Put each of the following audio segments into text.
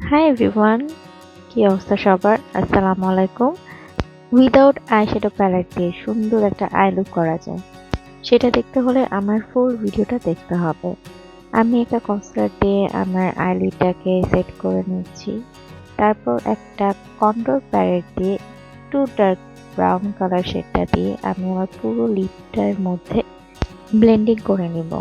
Hi everyone, কি অবস্থা সবার? আসসালামু আলাইকুম। উইদাউট আইশ্যাডো প্যালেট দিয়ে সুন্দর একটা আই লুক করা যায়, সেটা দেখতে হলে আমার ফুল ভিডিওটা দেখতে হবে। আমি একটা কনসিলার দিয়ে আমার আইলিডটাকে সেট করে নিচ্ছি। তারপর একটা কন্ট্রোল প্যালেট দিয়ে একটু ডার্ক ব্রাউন কালার শেডটা দিয়ে আমি আমার পুরো লিপটার মধ্যে ব্লেন্ডিং করে নিব।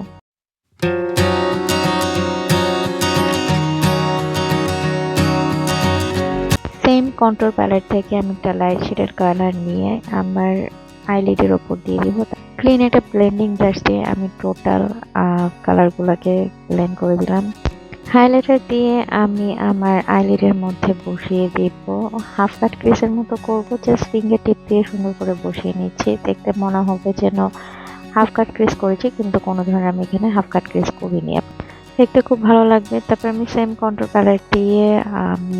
সেম কন্ট্রোল প্যালেট থেকে আমি একটা লাইট শেডের কালার নিয়ে আমার আইলিডের ওপর দিয়ে দিব। ক্লিন একটা ব্লেন্ডিং ব্রাশ দিয়ে আমি টোটাল কালারগুলোকে ব্লেন্ড করে দিলাম। হাইলাইটার দিয়ে আমি আমার আইলিডের মধ্যে বসিয়ে দিব। হাফ কাট ক্রিসের মতো করব, জাস্ট ফিঙ্গার টিপ দিয়ে সুন্দর করে বসিয়ে নিচ্ছি। দেখতে মনে হবে যেন হাফ কাট ক্রিস করেছি, কিন্তু কোনো ধরনের আমি এখানে হাফ কাট ক্রিস করিনি। দেখতে খুব ভালো লাগবে। তারপর আমি সেম কন্ট্রোল প্যালেট দিয়ে আমি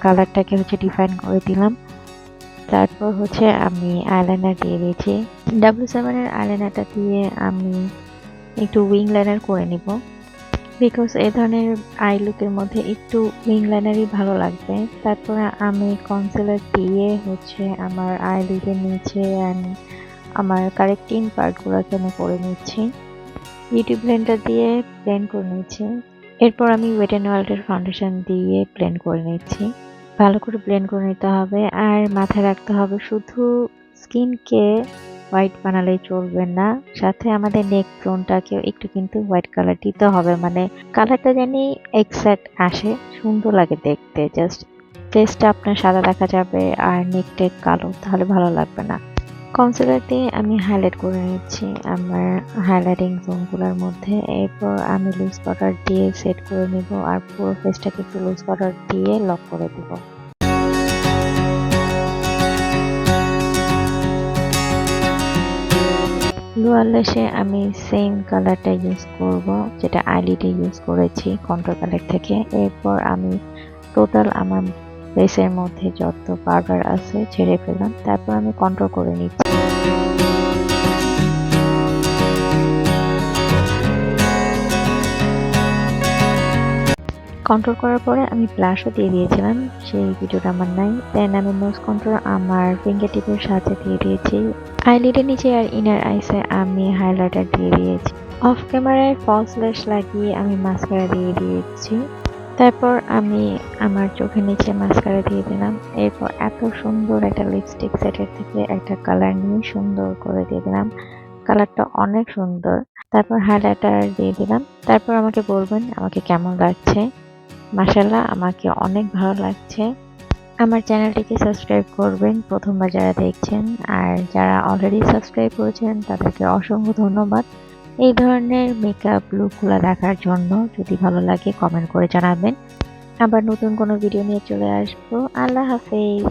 কালারটাকে ডিফাইন করে দিলাম। তারপর আমি আইলাইনার দিয়ে দিয়েছি। W7 এর আইলাইনারটা দিয়ে আমি একটু উইং লাইনার করে নিব, বিকজ এই ধরনের আই লুকের মধ্যে একটু উইং লাইনারই ভালো লাগবে। তারপরে আমি কনসিলার দিয়ে আমার আইলিডের নিচে অ্যান্ড আমার কারেক্টিং পার্টগুলোকে আমি করে নিচ্ছি। বিউটি ব্লেন্ডার দিয়ে ব্লেন্ড করে নিচ্ছি। এরপর আমি ওয়েট অ্যান্ড ওয়াইল্ডের ফাউন্ডেশন দিয়ে ব্লেন্ড করে নিচ্ছি। ভালো করে ব্লেন্ড করে নিতে হবে। আর মাথায় রাখতে হবে, শুধু স্কিনকে হোয়াইট বানালেই চলবে না, সাথে আমাদের নেক টোনটাকেও একটু কিন্তু হোয়াইট কালার দিতে হবে, মানে কালারটা জানি এক্সাক্ট আসে, সুন্দর লাগে দেখতে। জাস্ট ফেসটা আপনার সাদা দেখা যাবে আর নেকটা কালো, তাহলে ভালো লাগবে না। কনসিলার দিয়ে আমি হাইলাইট করে নিচ্ছি আমার হাইলাইটিং জোনগুলোর মধ্যে। এরপর আমি লুজ পাউডার দিয়ে সেট করে নিব আর পুরো ফেসটাকে একটু লুজ পাউডার দিয়ে লক করে দিব। লোয়ার ল্যাশে আমি সেম কালারটা ইউজ করব যেটা আইলিডে ইউজ করেছি কন্ট্রোল প্যালেট থেকে। এরপর আমি টোটাল আমার ফেসের মধ্যে যত পাউডার আছে ছেড়ে ফেলাম। তারপর আমি কন্ট্রোল করে নিচ্ছি। কন্ট্রোল করার পরে আমি ব্লাশও দিয়ে দিয়েছিলাম, সেই ভিডিওটা আমার নাই। দেন আমি নোজ কন্ট্রোল আমার ফিঙ্গার টিপের সাথে দিয়ে দিয়েছি। আইলিডের নিচে আর ইনার আইসে আমি হাইলাইটার দিয়ে দিয়েছি। অফ ক্যামেরায় ফলস ল্যাশ লাগিয়ে আমি মাস্কারা দিয়ে দিয়েছি। তারপর আমি আমার চোখের নিচে মাস্কারা দিয়ে দিলাম। এরপর এত সুন্দর একটা লিপস্টিক সেটের থেকে একটা কালার নিয়ে সুন্দর করে দিয়ে দিলাম। কালারটা অনেক সুন্দর। তারপর হাইলাইটার দিয়ে দিলাম। তারপর আমাকে বলবেন আমাকে কেমন লাগছে। মাশাআল্লাহ, আমাকে অনেক ভালো লাগছে। আমার চ্যানেলটিকে সাবস্ক্রাইব করবেন প্রথমবার যারা দেখছেন, আর যারা অলরেডি সাবস্ক্রাইব করেছেন তাদেরকে অসংখ্য ধন্যবাদ। এই ধরনের মেকআপ লুকগুলো দেখার জন্য যদি ভালো লাগে কমেন্ট করে জানাবেন। আবার নতুন কোনো ভিডিও নিয়ে চলে আসবো। আল্লাহ হাফেজ।